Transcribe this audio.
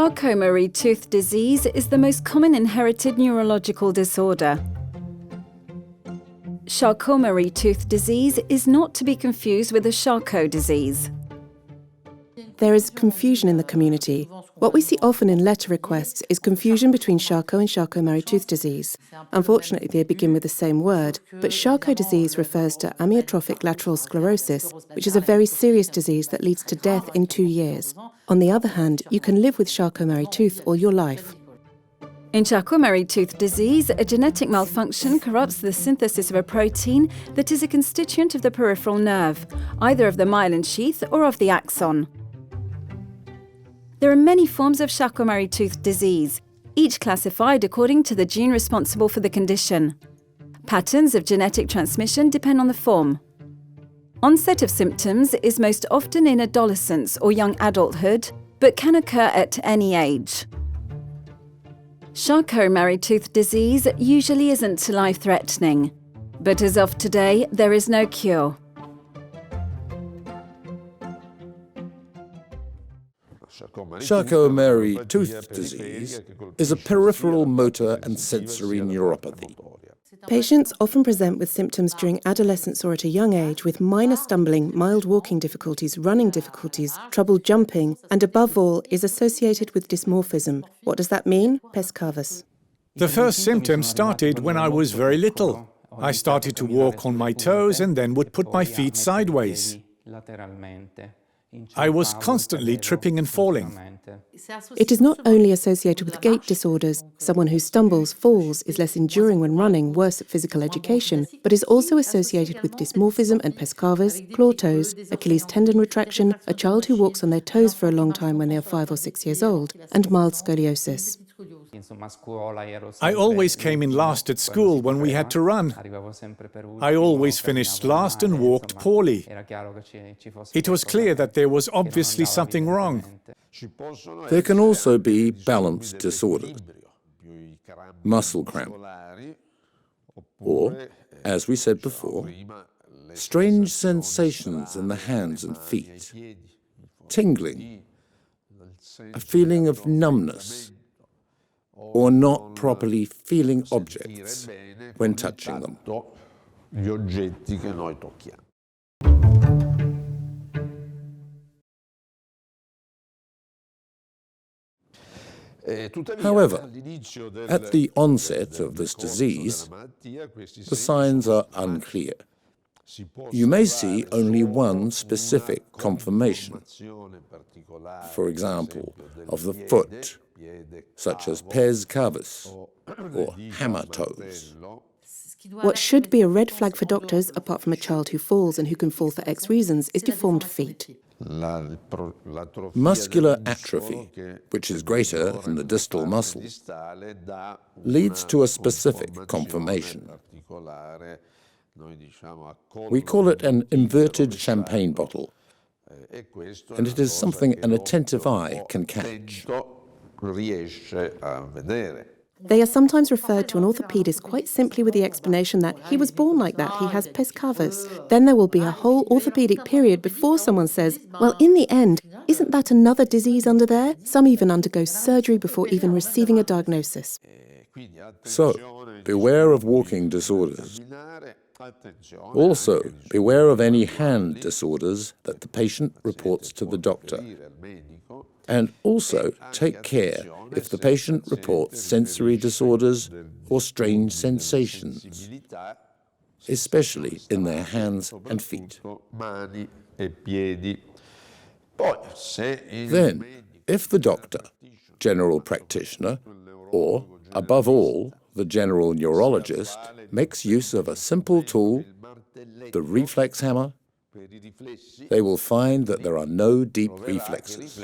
Charcot Marie Tooth disease is the most common inherited neurological disorder. Charcot Marie Tooth disease is not to be confused with the Charcot disease. There is confusion in the community. What we see often in letter requests is confusion between Charcot and Charcot Marie Tooth disease. Unfortunately, they begin with the same word, but Charcot disease refers to amyotrophic lateral sclerosis, which is a very serious disease that leads to death in 2 years. On the other hand, you can live with Charcot Marie Tooth all your life. In Charcot Marie Tooth disease, a genetic malfunction corrupts the synthesis of a protein that is a constituent of the peripheral nerve, either of the myelin sheath or of the axon. There are many forms of Charcot Marie Tooth disease, each classified according to the gene responsible for the condition. Patterns of genetic transmission depend on the form. Onset of symptoms is most often in adolescence or young adulthood, but can occur at any age. Charcot Marie Tooth disease usually isn't life-threatening, but as of today, there is no cure. Charcot Marie Tooth disease is a peripheral motor and sensory neuropathy. Patients often present with symptoms during adolescence or at a young age with minor stumbling, mild walking difficulties, running difficulties, trouble jumping, and above all is associated with dysmorphism. What does that mean? Pes cavus. The first symptoms started when I was very little. I started to walk on my toes and then would put my feet sideways. I was constantly tripping and falling. It is not only associated with gait disorders. Someone who stumbles, falls, is less enduring when running, worse at physical education, but is also associated with dysmorphism and pes cavus, claw toes, Achilles tendon retraction, a child who walks on their toes for a long time when they are 5 or 6 years old, and mild scoliosis. I always came in last at school when we had to run. I always finished last and walked poorly. It was clear that there was obviously something wrong. There can also be balance disorders, muscle cramp, or, as we said before, strange sensations in the hands and feet, tingling, a feeling of numbness, or not properly feeling objects when touching them. However, at the onset of this disease, the signs are unclear. You may see only one specific conformation, for example, of the foot, such as pes cavus or hammer toes. What should be a red flag for doctors, apart from a child who falls and who can fall for X reasons, is deformed feet. Muscular atrophy, which is greater in the distal muscles, leads to a specific conformation. We call it an inverted champagne bottle, and it is something an attentive eye can catch. They are sometimes referred to an orthopaedist quite simply with the explanation that he was born like that, he has pes cavus. Then there will be a whole orthopedic period before someone says, well, in the end, isn't that another disease under there? Some even undergo surgery before even receiving a diagnosis. So, beware of walking disorders. Also, beware of any hand disorders that the patient reports to the doctor. And also, take care if the patient reports sensory disorders or strange sensations, especially in their hands and feet. Then, if the doctor, general practitioner, or, above all, the general neurologist, makes use of a simple tool, the reflex hammer, they will find that there are no deep reflexes.